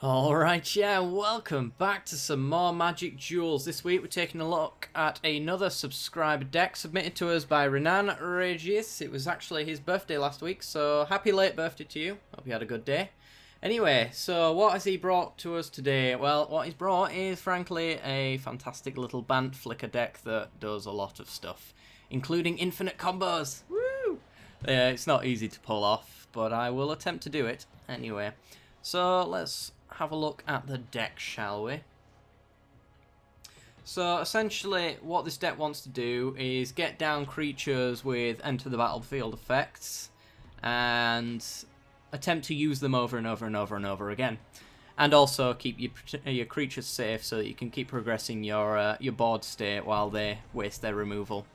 Alright, yeah, welcome back to some more Magic Duels. This week we're taking a look at another subscriber deck submitted to us by Renan Régis. It was actually his birthday last week, so happy late birthday to you. Hope you had a good day. Anyway, so what has he brought to us today? Well, what he's brought is, frankly, a fantastic little Bant flicker deck that does a lot of stuff, including infinite combos. Woo! It's not easy to pull off, but I will attempt to do it anyway. So let's have a look at the deck, shall we? So essentially what this deck wants to do is get down creatures with enter the battlefield effects and attempt to use them over and over and over and over again, and also keep your creatures safe so that you can keep progressing your board state while they waste their removal.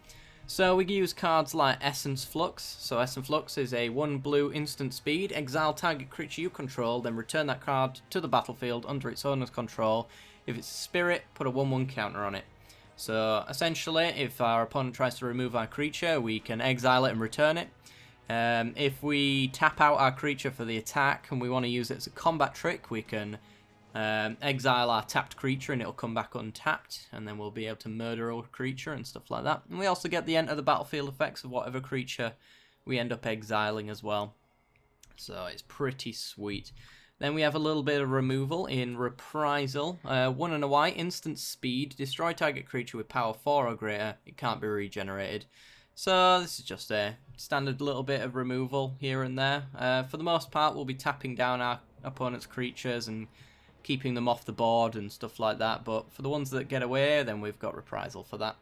So we use cards like Essence Flux. So Essence Flux is a 1 blue instant speed. Exile target creature you control, then return that card to the battlefield under its owner's control. If it's a spirit, put a 1/1 counter on it. So essentially, if our opponent tries to remove our creature, we can exile it and return it. If we tap out our creature for the attack and we want to use it as a combat trick, we can exile our tapped creature and it'll come back untapped, and then we'll be able to murder our creature and stuff like that. And we also get the enter the battlefield effects of whatever creature we end up exiling as well. So it's pretty sweet. Then we have a little bit of removal in Reprisal. 1 and a white, instant speed, destroy target creature with power 4 or greater. It can't be regenerated. So this is just a standard little bit of removal here and there. For the most part, we'll be tapping down our opponent's creatures and keeping them off the board and stuff like that, but for the ones that get away, then we've got Reprisal for that.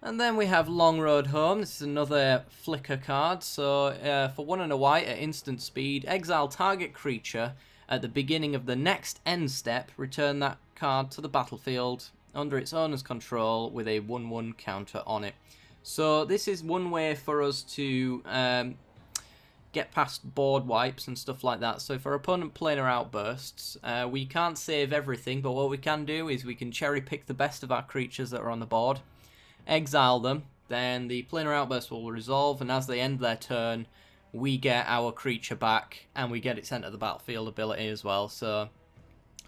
And then we have Long Road Home. This is another flicker card. So for 1 and a white at instant speed, exile target creature at the beginning of the next end step, return that card to the battlefield under its owner's control with a 1/1 counter on it. So this is one way for us to get past board wipes and stuff like that. So if our opponent planar outbursts, we can't save everything, but what we can do is we can cherry pick the best of our creatures that are on the board, exile them, then the planar outburst will resolve, and as they end their turn, we get our creature back, and we get its enter the battlefield ability as well. So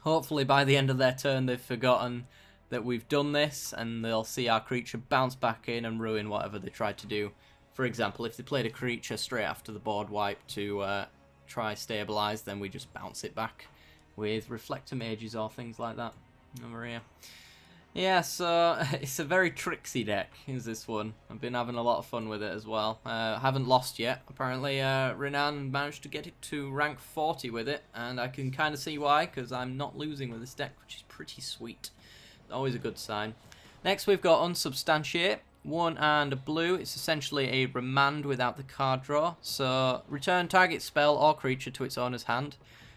hopefully by the end of their turn they've forgotten that we've done this, and they'll see our creature bounce back in and ruin whatever they tried to do. For example, if they played a creature straight after the board wipe to try stabilize, then we just bounce it back with Reflector Mages or things like that over here. Yeah, so it's a very tricksy deck, is this one. I've been having a lot of fun with it as well. Haven't lost yet. Apparently, Renan managed to get it to rank 40 with it, and I can kind of see why, because I'm not losing with this deck, which is pretty sweet. Always a good sign. Next, we've got Unsubstantiate. 1 and a blue. It's essentially a remand without the card draw. So return target spell or creature to its owner's hand.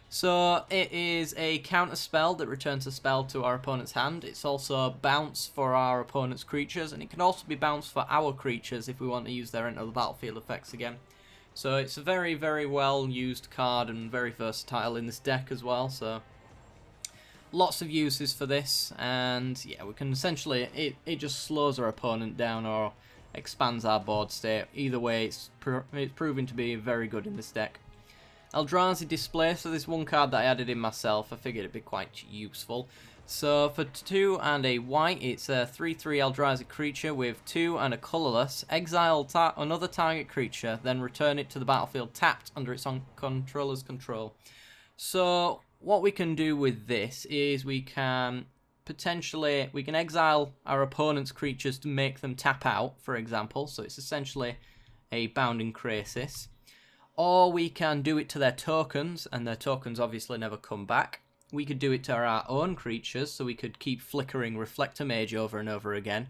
So it is a counter spell that returns a spell to our opponent's hand. It's also bounce for our opponent's creatures, and it can also be bounce for our creatures if we want to use their enter the battlefield effects again. So it's a very, very well used card and very versatile in this deck as well. So lots of uses for this, and yeah, we can essentially, it just slows our opponent down or expands our board state. Either way, it's proven to be very good in this deck. Eldrazi Display, so this one card that I added in myself, I figured it'd be quite useful. So for 2 and a white, it's a 3/3 Eldrazi creature with 2 and a colourless. Exile another target creature, then return it to the battlefield tapped under its controller's control. So what we can do with this is we can exile our opponent's creatures to make them tap out, for example. So it's essentially a Bounding Krasis. Or we can do it to their tokens, and their tokens obviously never come back. We could do it to our own creatures, so we could keep flickering Reflector Mage over and over again,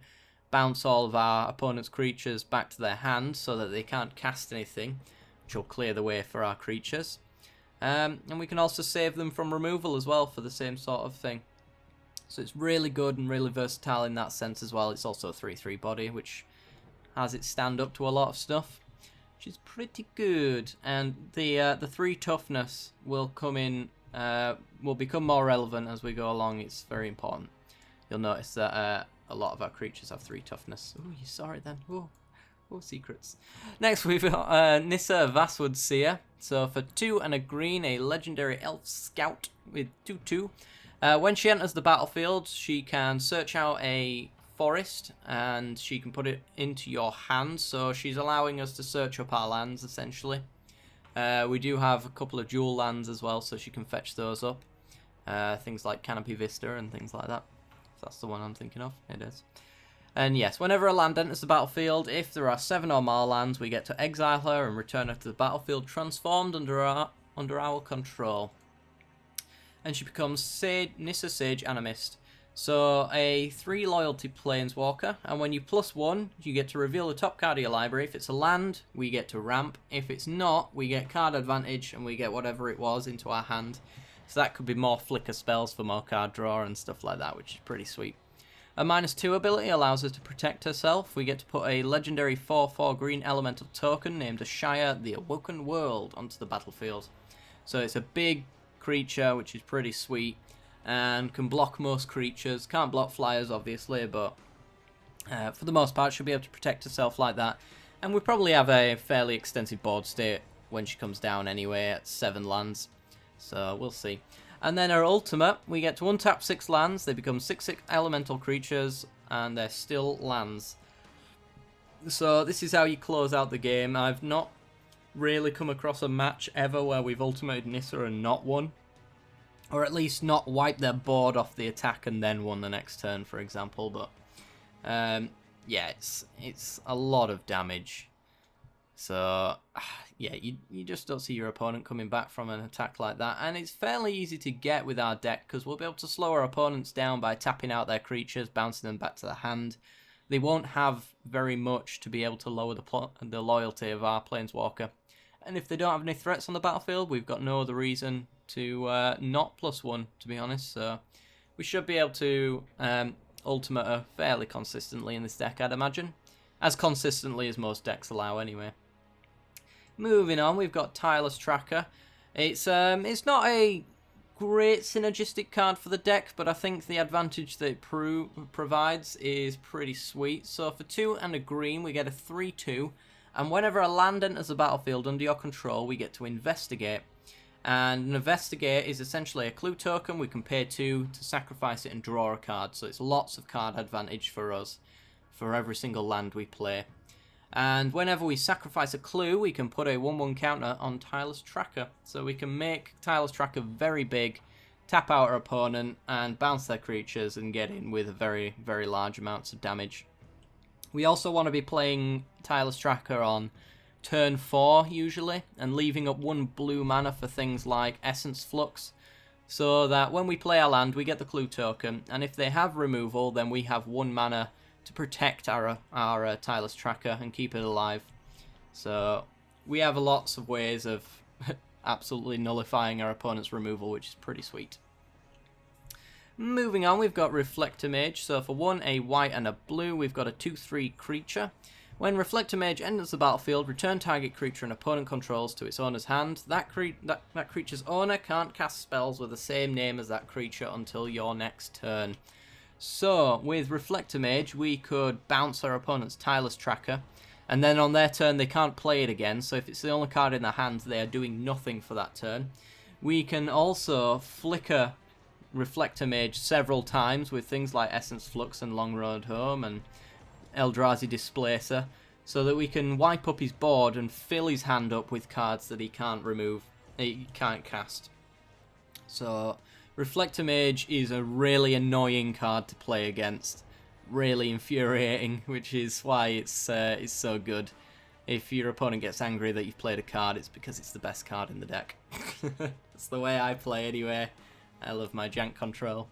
bounce all of our opponent's creatures back to their hand so that they can't cast anything, which will clear the way for our creatures. And we can also save them from removal as well for the same sort of thing. So it's really good and really versatile in that sense as well. It's also a 3/3 body, which has it stand up to a lot of stuff, which is pretty good. And the 3 toughness will come in, will become more relevant as we go along. It's very important. You'll notice that a lot of our creatures have 3 toughness. Oh, you saw it then. Oh, Oh, secrets. Next, we've got Nissa Vastwood Seer. So for 2 and a green, a legendary elf scout with 2/2. When she enters the battlefield, she can search out a forest and she can put it into your hand. So she's allowing us to search up our lands, essentially. We do have a couple of dual lands as well, so she can fetch those up. Things like Canopy Vista and things like that. If that's the one I'm thinking of. It is. And yes, whenever a land enters the battlefield, if there are 7 or more lands, we get to exile her and return her to the battlefield transformed under our control. And she becomes Nissa Sage Animist. So a 3 loyalty planeswalker, and when you +1, you get to reveal the top card of your library. If it's a land, we get to ramp. If it's not, we get card advantage and we get whatever it was into our hand. So that could be more flicker spells for more card draw and stuff like that, which is pretty sweet. A -2 ability allows us to protect herself. We get to put a legendary 4/4 green elemental token named Ashaya, the Awoken World, onto the battlefield. So it's a big creature, which is pretty sweet, and can block most creatures. Can't block flyers, obviously, but for the most part, she'll be able to protect herself like that. And we probably have a fairly extensive board state when she comes down anyway at 7 lands. So we'll see. And then her ultimate, we get to untap 6 lands. They become 6/6 elemental creatures, and they're still lands. So this is how you close out the game. I've not really come across a match ever where we've ultimated Nissa and not won. Or at least not wiped their board off the attack and then won the next turn, for example. But yeah, it's a lot of damage. So yeah, you just don't see your opponent coming back from an attack like that. And it's fairly easy to get with our deck, because we'll be able to slow our opponents down by tapping out their creatures, bouncing them back to the hand. They won't have very much to be able to lower the loyalty of our planeswalker. And if they don't have any threats on the battlefield, we've got no other reason to not +1, to be honest. So we should be able to ultimate her fairly consistently in this deck, I'd imagine. As consistently as most decks allow anyway. Moving on, we've got Tireless Tracker. It's not a great synergistic card for the deck, but I think the advantage that it provides is pretty sweet. So for 2 and a green, we get a 3/2. And whenever a land enters the battlefield under your control, we get to investigate. And an investigate is essentially a clue token. We can pay 2 to sacrifice it and draw a card. So it's lots of card advantage for us for every single land we play. And whenever we sacrifice a clue, we can put a 1/1 counter on Tireless Tracker. So we can make Tireless Tracker very big, tap out our opponent, and bounce their creatures and get in with very, very large amounts of damage. We also want to be playing Tireless Tracker on turn 4, usually, and leaving up 1 blue mana for things like Essence Flux, so that when we play our land, we get the clue token, and if they have removal, then we have 1 mana to protect our Tireless Tracker and keep it alive. So we have lots of ways of absolutely nullifying our opponent's removal, which is pretty sweet. Moving on, we've got Reflector Mage. So for 1, a white and a blue, we've got a 2/3 creature. When Reflector Mage enters the battlefield, return target creature an opponent controls to its owner's hand. That creature's owner can't cast spells with the same name as that creature until your next turn. So, with Reflector Mage, we could bounce our opponent's Tireless Tracker, and then on their turn they can't play it again, so if it's the only card in their hand, they are doing nothing for that turn. We can also flicker Reflector Mage several times with things like Essence Flux and Long Road Home and Eldrazi Displacer, so that we can wipe up his board and fill his hand up with cards that he can't cast. So Reflector Mage is a really annoying card to play against, really infuriating, which is why it's so good. If your opponent gets angry that you've played a card, it's because it's the best card in the deck. That's the way I play anyway. I love my jank control.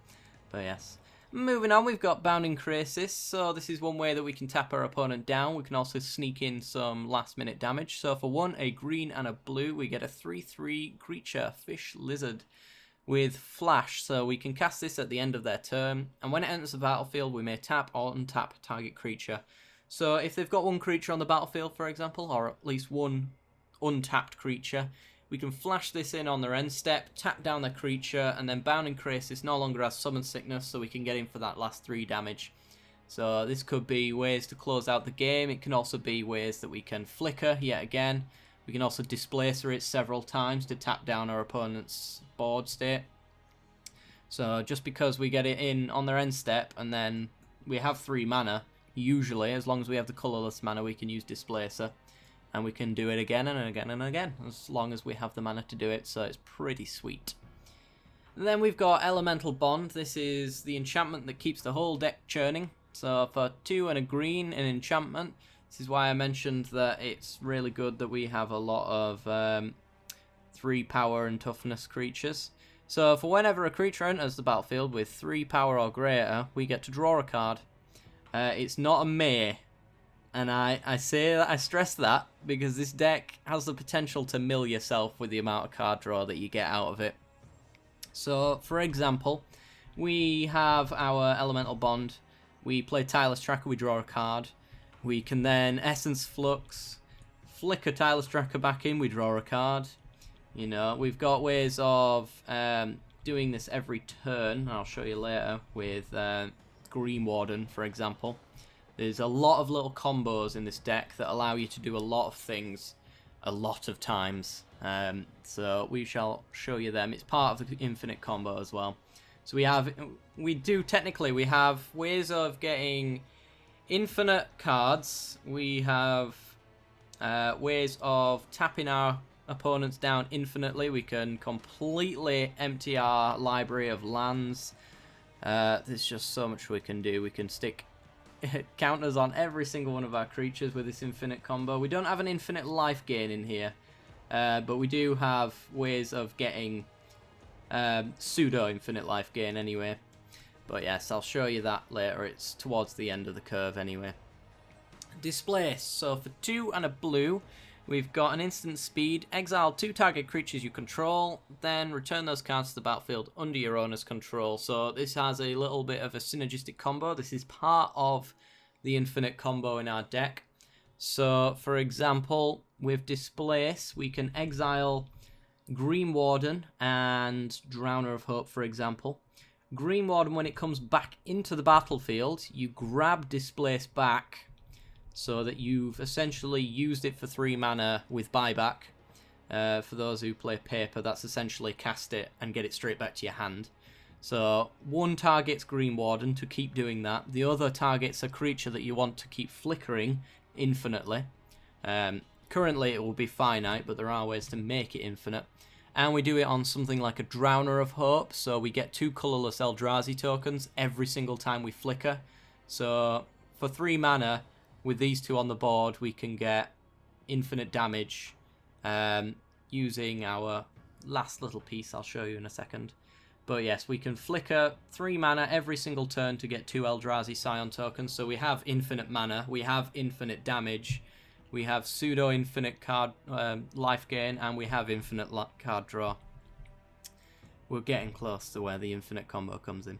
But yes. Moving on, we've got Bounding Krasis. So this is one way that we can tap our opponent down. We can also sneak in some last minute damage. So for 1, a green and a blue, we get a 3/3 creature, Fish Lizard, with Flash. So we can cast this at the end of their turn, and when it enters the battlefield, we may tap or untap target creature. So if they've got 1 creature on the battlefield, for example, or at least 1 untapped creature, we can flash this in on their end step, tap down their creature, and then Bounding Krasis no longer has Summon Sickness, so we can get in for that last 3 damage. So this could be ways to close out the game. It can also be ways that we can flicker yet again. We can also displacer it several times to tap down our opponent's board state. So just because we get it in on their end step and then we have 3 mana, usually, as long as we have the colourless mana, we can use displacer. And we can do it again and again and again, as long as we have the mana to do it, so it's pretty sweet. And then we've got Elemental Bond. This is the enchantment that keeps the whole deck churning. So for 2 and a green in enchantment, this is why I mentioned that it's really good that we have a lot of 3 power and toughness creatures. So for whenever a creature enters the battlefield with 3 power or greater, we get to draw a card. It's not a may, and I stress that because this deck has the potential to mill yourself with the amount of card draw that you get out of it. So for example, we have our Elemental Bond. We play Tireless Tracker, we draw a card. We can then Essence Flux, flicker Tireless Tracker back in, we draw a card. You know, we've got ways of doing this every turn. I'll show you later with Green Warden, for example. There's a lot of little combos in this deck that allow you to do a lot of things a lot of times. So we shall show you them. It's part of the infinite combo as well. So we have ways of getting infinite cards. We have ways of tapping our opponents down infinitely. We can completely empty our library of lands. There's just so much we can do. We can stick counters on every single one of our creatures with this infinite combo. We don't have an infinite life gain in here, but we do have ways of getting pseudo infinite life gain anyway. But yes, I'll show you that later. It's towards the end of the curve anyway. Displace. So for 2 and a blue, we've got an instant speed. Exile 2 target creatures you control, then return those cards to the battlefield under your owner's control. So this has a little bit of a synergistic combo. This is part of the infinite combo in our deck. So for example, with Displace, we can exile Green Warden and Drowner of Hope, for example. Green Warden, when it comes back into the battlefield, you grab Displace back, so that you've essentially used it for 3 mana with buyback. For those who play paper, that's essentially cast it and get it straight back to your hand. So one targets Green Warden to keep doing that. The other targets a creature that you want to keep flickering infinitely. Currently it will be finite, but there are ways to make it infinite. And we do it on something like a Drowner of Hope, so we get 2 colourless Eldrazi tokens every single time we flicker. So for 3 mana, with these 2 on the board, we can get infinite damage using our last little piece I'll show you in a second. But yes, we can flicker 3 mana every single turn to get 2 Eldrazi Scion tokens. So we have infinite mana, we have infinite damage, we have pseudo-infinite card life gain, and we have infinite card draw. We're getting close to where the infinite combo comes in.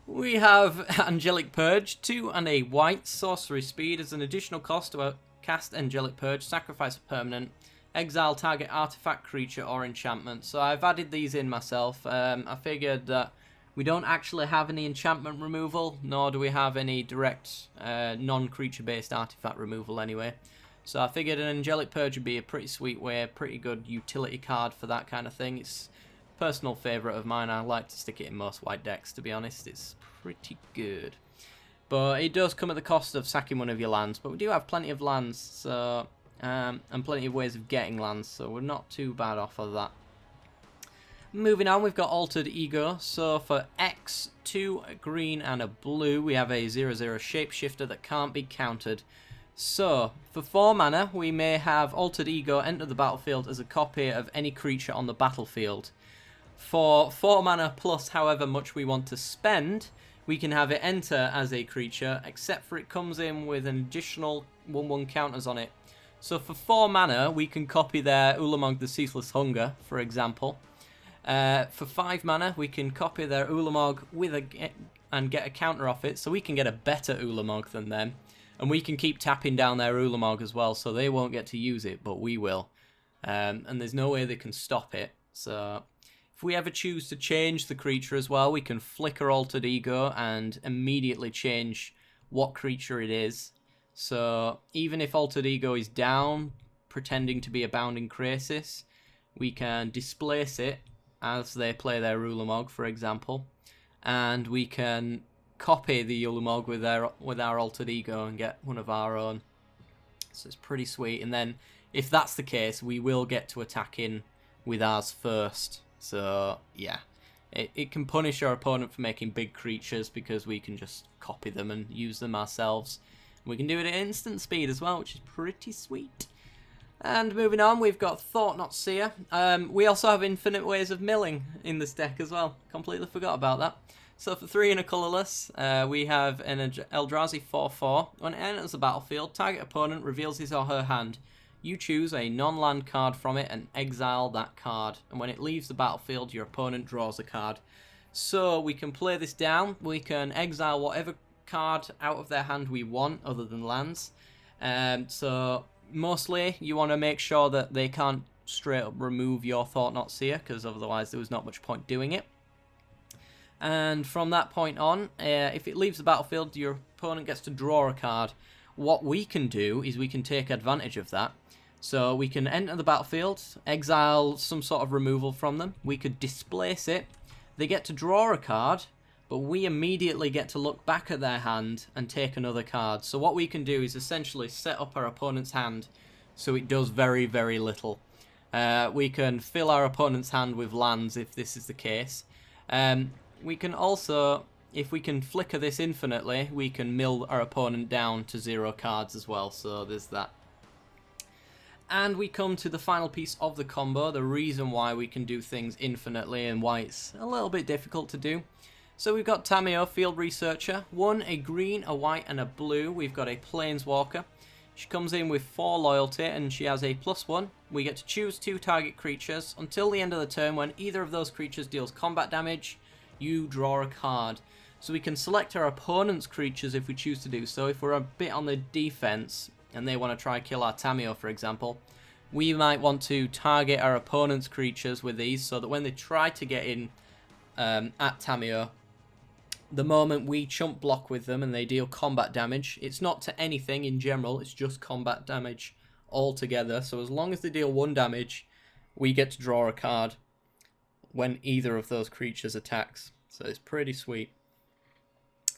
We have Angelic Purge, 2 and a white, sorcery speed as an additional cost to cast Angelic Purge, sacrifice a permanent, exile target artifact, creature, or enchantment. So I've added these in myself. I figured that we don't actually have any enchantment removal, nor do we have any direct non-creature based artifact removal anyway. So I figured an Angelic Purge would be a pretty sweet way, pretty good utility card for that kind of thing. It's personal favourite of mine. I like to stick it in most white decks, to be honest. It's pretty good. But it does come at the cost of sacking one of your lands. But we do have plenty of lands, so and plenty of ways of getting lands, so we're not too bad off of that. Moving on, we've got Altered Ego. So for X, 2 green and a blue, we have a 0/0 shapeshifter that can't be countered. So for 4 mana, we may have Altered Ego enter the battlefield as a copy of any creature on the battlefield. For 4 mana plus however much we want to spend, we can have it enter as a creature, except for it comes in with an additional 1/1 counters on it. So for 4 mana, we can copy their Ulamog the Ceaseless Hunger, for example. For 5 mana, we can copy their Ulamog and get a counter off it, so we can get a better Ulamog than them. And we can keep tapping down their Ulamog as well, so they won't get to use it, but we will. And there's no way they can stop it. So if we ever choose to change the creature as well, we can flicker Altered Ego and immediately change what creature it is. So even if Altered Ego is down, pretending to be a Bounding Krasis, we can displace it as they play their Ulamog, for example, and we can copy the Ulamog with our Altered Ego and get one of our own. So it's pretty sweet. And then if that's the case, we will get to attack in with ours first. So yeah, it can punish our opponent for making big creatures because we can just copy them and use them ourselves. We can do it at instant speed as well, which is pretty sweet. And moving on, we've got Thought Not Seer. We also have infinite ways of milling in this deck as well. Completely forgot about that. So for 3 and a colourless, we have an Eldrazi 4/4. When it enters the battlefield, target opponent reveals his or her hand. You choose a non-land card from it and exile that card. And when it leaves the battlefield, your opponent draws a card. So we can play this down. We can exile whatever card out of their hand we want, other than lands. So mostly you want to make sure that they can't straight up remove your Thought Not Seer, because otherwise there was not much point doing it. And from that point on, if it leaves the battlefield, your opponent gets to draw a card. What we can do is we can take advantage of that. So we can enter the battlefield, exile some sort of removal from them. We could displace it. They get to draw a card, but we immediately get to look back at their hand and take another card. So what we can do is essentially set up our opponent's hand so it does very, very little. We can fill our opponent's hand with lands if this is the case. We can also, if we can flicker this infinitely, we can mill our opponent down to 0 cards as well, so there's that. And we come to the final piece of the combo, the reason why we can do things infinitely and why it's a little bit difficult to do. So we've got Tamiyo, Field Researcher, 1, a green, a white and a blue. We've got a Planeswalker. She comes in with 4 loyalty and she has a +1. We get to choose 2 target creatures until the end of the turn. When either of those creatures deals combat damage, you draw a card. So we can select our opponent's creatures if we choose to do so. If we're a bit on the defense and they want to try kill our Tamiyo, for example, we might want to target our opponent's creatures with these so that when they try to get in at Tamiyo, the moment we chump block with them and they deal combat damage, it's not to anything in general, it's just combat damage altogether. So as long as they deal 1 damage, we get to draw a card when either of those creatures attacks. So it's pretty sweet.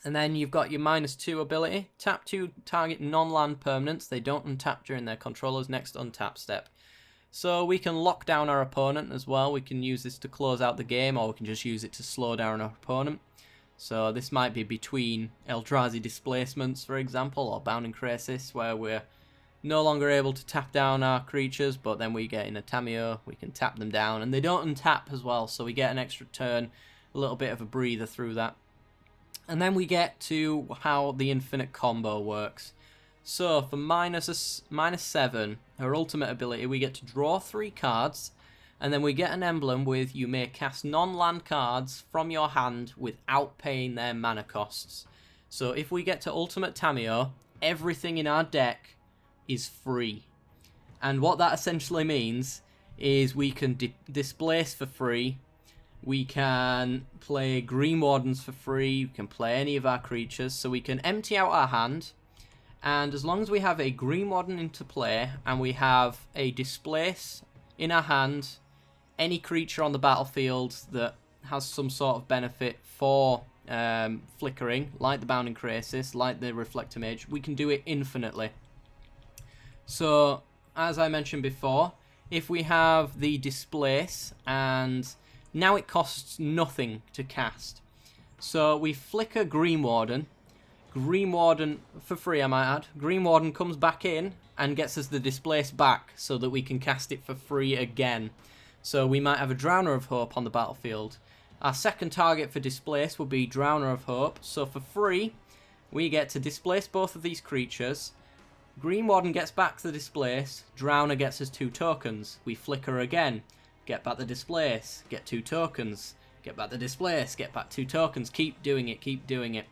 And then you've got your -2 ability. Tap 2 target non-land permanents. They don't untap during their controller's next untap step. So we can lock down our opponent as well. We can use this to close out the game, or we can just use it to slow down our opponent. So this might be between Eldrazi displacements, for example, or Bounding Krasis, where we're no longer able to tap down our creatures, but then we get in a Tamiyo, we can tap them down, and they don't untap as well, so we get an extra turn, a little bit of a breather through that. And then we get to how the infinite combo works. So for -7, her ultimate ability, we get to draw 3 cards, and then we get an emblem with you may cast non-land cards from your hand without paying their mana costs. So if we get to Ultimate Tamiyo, everything in our deck is free. And what that essentially means is we can displace for free, we can play Green Wardens for free, we can play any of our creatures, so we can empty out our hand, and as long as we have a Green Warden into play and we have a displace in our hand, any creature on the battlefield that has some sort of benefit for flickering, like the Bounding Krasis, like the Reflector Mage, we can do it infinitely. So, as I mentioned before, if we have the displace, and now it costs nothing to cast. So we flicker Green Warden for free, I might add. Green Warden comes back in and gets us the displace back so that we can cast it for free again. So we might have a Drowner of Hope on the battlefield. Our second target for displace will be Drowner of Hope. So for free, we get to displace both of these creatures. Green Warden gets back the displace, Drowner gets us 2 tokens. We flicker again, get back the displace, get 2 tokens, get back the displace, get back 2 tokens, keep doing it, keep doing it.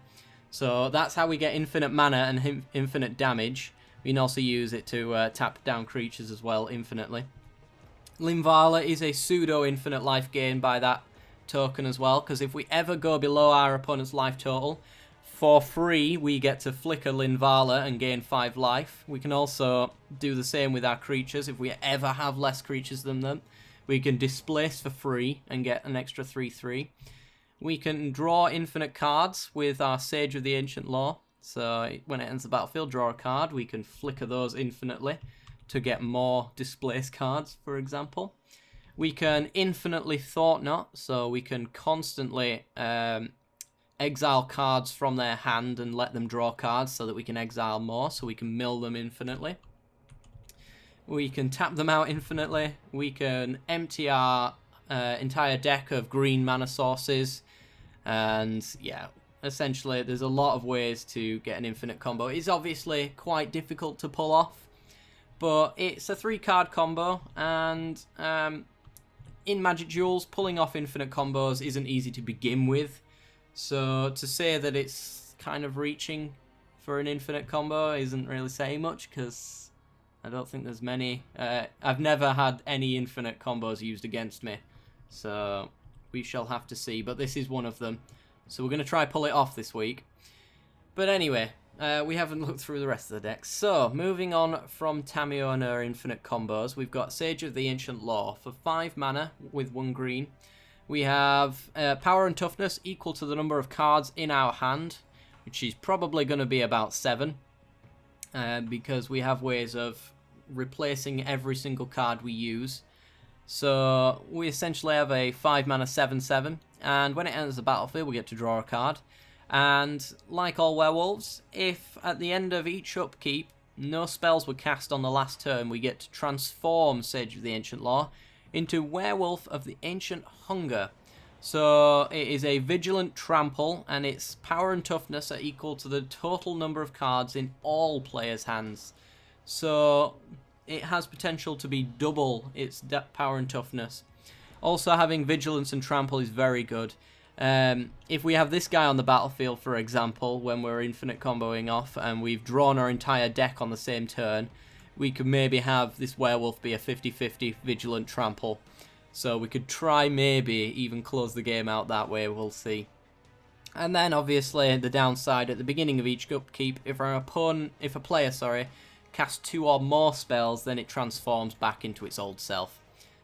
So that's how we get infinite mana and infinite damage. We can also use it to tap down creatures as well infinitely. Linvala is a pseudo infinite life gain by that token as well, because if we ever go below our opponent's life total, For free, we get to flicker Linvala and gain 5 life. We can also do the same with our creatures if we ever have less creatures than them. We can displace for free and get an extra 3/3. We can draw infinite cards with our Sage of the Ancient Law. So when it ends the battlefield, draw a card. We can flicker those infinitely to get more displace cards, for example. We can infinitely Thought Knot, so we can constantly exile cards from their hand and let them draw cards so that we can exile more, so we can mill them infinitely. We can tap them out infinitely. We can empty our entire deck of green mana sources. And yeah, essentially there's a lot of ways to get an infinite combo. It's obviously quite difficult to pull off, but it's a 3-card combo, and in Magic Duels, pulling off infinite combos isn't easy to begin with. So to say that it's kind of reaching for an infinite combo isn't really saying much, because I don't think there's many. I've never had any infinite combos used against me, so we shall have to see. But this is one of them, so we're going to try pull it off this week. But anyway, we haven't looked through the rest of the decks. So moving on from Tamiyo and her infinite combos, we've got Sage of the Ancient Law for 5 mana with 1 green. We have power and toughness equal to the number of cards in our hand, which is probably going to be about 7. Because we have ways of replacing every single card we use. So we essentially have a 5 mana 7/7, and when it enters the battlefield we get to draw a card. And like all werewolves, if at the end of each upkeep no spells were cast on the last turn, we get to transform Sage of the Ancient Law into Werewolf of the Ancient Hunger. So it is a vigilant trample, and its power and toughness are equal to the total number of cards in all players' hands. So it has potential to be double its power and toughness. Also, having vigilance and trample is very good. If we have this guy on the battlefield, for example, when we're infinite comboing off and we've drawn our entire deck on the same turn, we could maybe have this werewolf be a 50-50 vigilant trample. So we could try maybe even close the game out that way, we'll see. And then obviously the downside, at the beginning of each upkeep, if a player casts 2 or more spells, then it transforms back into its old self.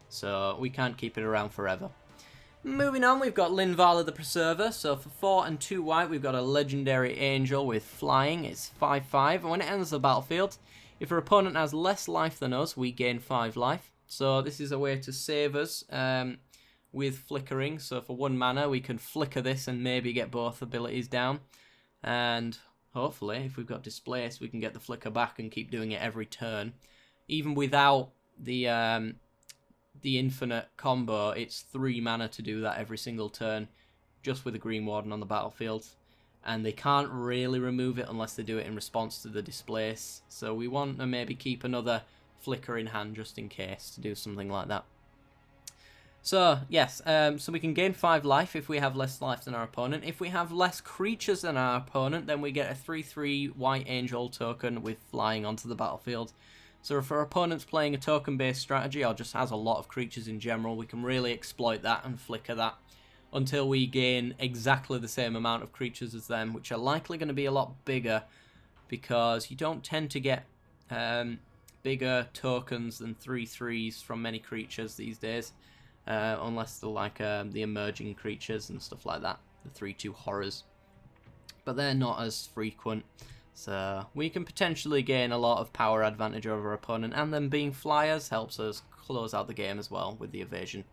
So we can't keep it around forever. Moving on, we've got Linvala the Preserver. So for 4 and 2 white, we've got a legendary angel with flying. It's 5/5, and when it enters the battlefield, if our opponent has less life than us, we gain 5 life. So this is a way to save us with flickering. So for 1 mana, we can flicker this and maybe get both abilities down. And hopefully, if we've got displace, we can get the flicker back and keep doing it every turn. Even without the infinite combo, it's 3 mana to do that every single turn, just with a Green Warden on the battlefield. And they can't really remove it unless they do it in response to the displace. So we want to maybe keep another flicker in hand just in case to do something like that. So yes, so we can gain 5 life if we have less life than our opponent. If we have less creatures than our opponent, then we get a 3/3 white angel token with flying onto the battlefield. So if our opponent's playing a token-based strategy or just has a lot of creatures in general, we can really exploit that and flicker that until we gain exactly the same amount of creatures as them, which are likely going to be a lot bigger, because you don't tend to get bigger tokens than 3/3s from many creatures these days, unless they're like the emerging creatures and stuff like that, the 3/2 horrors. But they're not as frequent, so we can potentially gain a lot of power advantage over our opponent, and them being flyers helps us close out the game as well with the evasion.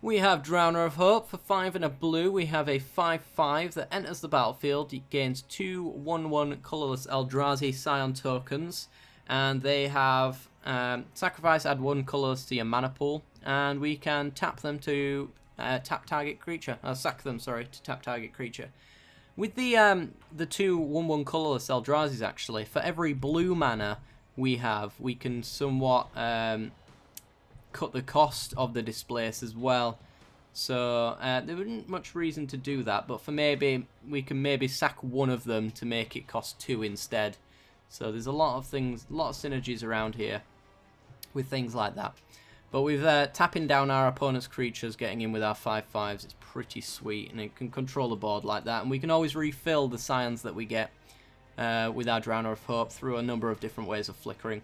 We have Drowner of Hope for 5 and a blue. We have a 5/5 that enters the battlefield. It gains 2 1/1 colourless Eldrazi Scion tokens, and they have sacrifice, add 1 colourless to your mana pool, and we can tap them to tap target creature. Sack them, sorry, to tap target creature. With the 2 1/1 colourless Eldrazi's, actually, for every blue mana we have, we can somewhat cut the cost of the displace as well. So there isn't much reason to do that, but for maybe we can maybe sack 1 of them to make it cost 2 instead. So there's a lot of things, a lot of synergies around here with things like that. But with tapping down our opponent's creatures, getting in with our 5/5s, it's pretty sweet, and it can control the board like that. And we can always refill the scions that we get with our Drowner of Hope through a number of different ways of flickering.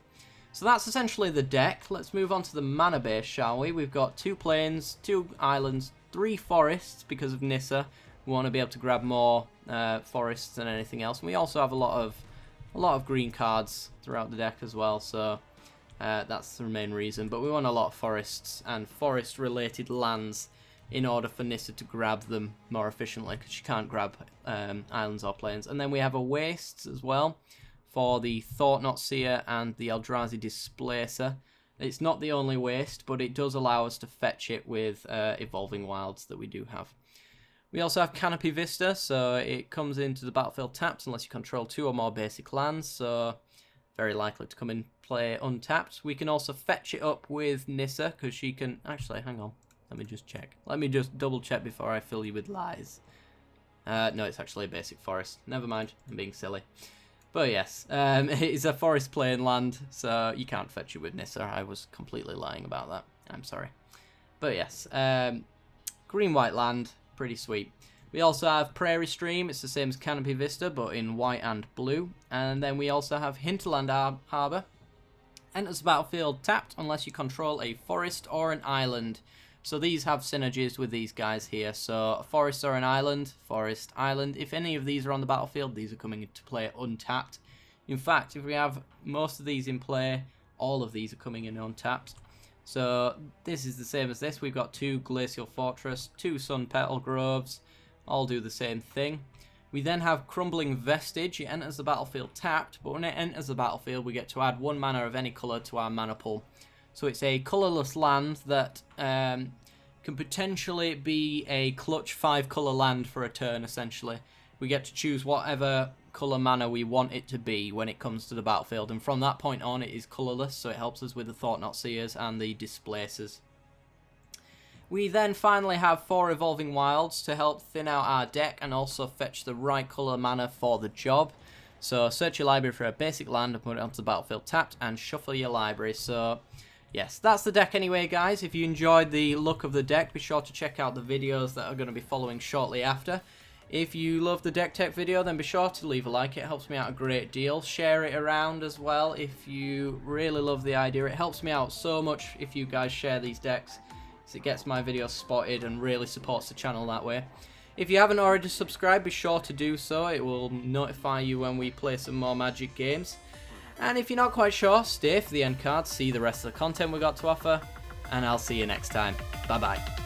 So that's essentially the deck. Let's move on to the mana base, shall we? We've got 2 plains, 2 islands, 3 forests because of Nissa. We want to be able to grab more forests than anything else. And we also have a lot of green cards throughout the deck as well, so that's the main reason. But we want a lot of forests and forest-related lands in order for Nissa to grab them more efficiently, because she can't grab islands or plains. And then we have a wastes as well for the Thought-Knot Seer and the Eldrazi Displacer. It's not the only waste, but it does allow us to fetch it with Evolving Wilds that we do have. We also have Canopy Vista, so it comes into the battlefield tapped unless you control 2 or more basic lands, so very likely to come in play untapped. We can also fetch it up with Nissa, because she can... Actually, hang on. Let me just check. Let me just double check before I fill you with lies. No, it's actually a basic forest. Never mind, I'm being silly. But yes, it is a forest plain land, so you can't fetch it with Nissa. I was completely lying about that. I'm sorry. But yes, green-white land, pretty sweet. We also have Prairie Stream. It's the same as Canopy Vista, but in white and blue. And then we also have Hinterland Harbour. Enters the battlefield tapped unless you control a forest or an island. So these have synergies with these guys here. So a forest or an island, forest, island. If any of these are on the battlefield, these are coming into play untapped. In fact, if we have most of these in play, all of these are coming in untapped. So this is the same as this. We've got 2 Glacial Fortress, 2 Sun Petal Groves, all do the same thing. We then have Crumbling Vestige. It enters the battlefield tapped, but when it enters the battlefield, we get to add 1 mana of any colour to our mana pool. So it's a colourless land that can potentially be a clutch 5-colour land for a turn, essentially. We get to choose whatever colour mana we want it to be when it comes to the battlefield, and from that point on it is colourless, so it helps us with the Thought-Knot Seers and the Displacers. We then finally have 4 Evolving Wilds to help thin out our deck and also fetch the right colour mana for the job. So search your library for a basic land and put it onto the battlefield tapped and shuffle your library. So yes, that's the deck anyway, guys. If you enjoyed the look of the deck, be sure to check out the videos that are going to be following shortly after. If you love the deck tech video, then be sure to leave a like. It helps me out a great deal. Share it around as well if you really love the idea. It helps me out so much if you guys share these decks, so it gets my videos spotted and really supports the channel that way. If you haven't already subscribed, be sure to do so. It will notify you when we play some more Magic games. And if you're not quite sure, stay for the end cards, see the rest of the content we got to offer, and I'll see you next time. Bye bye.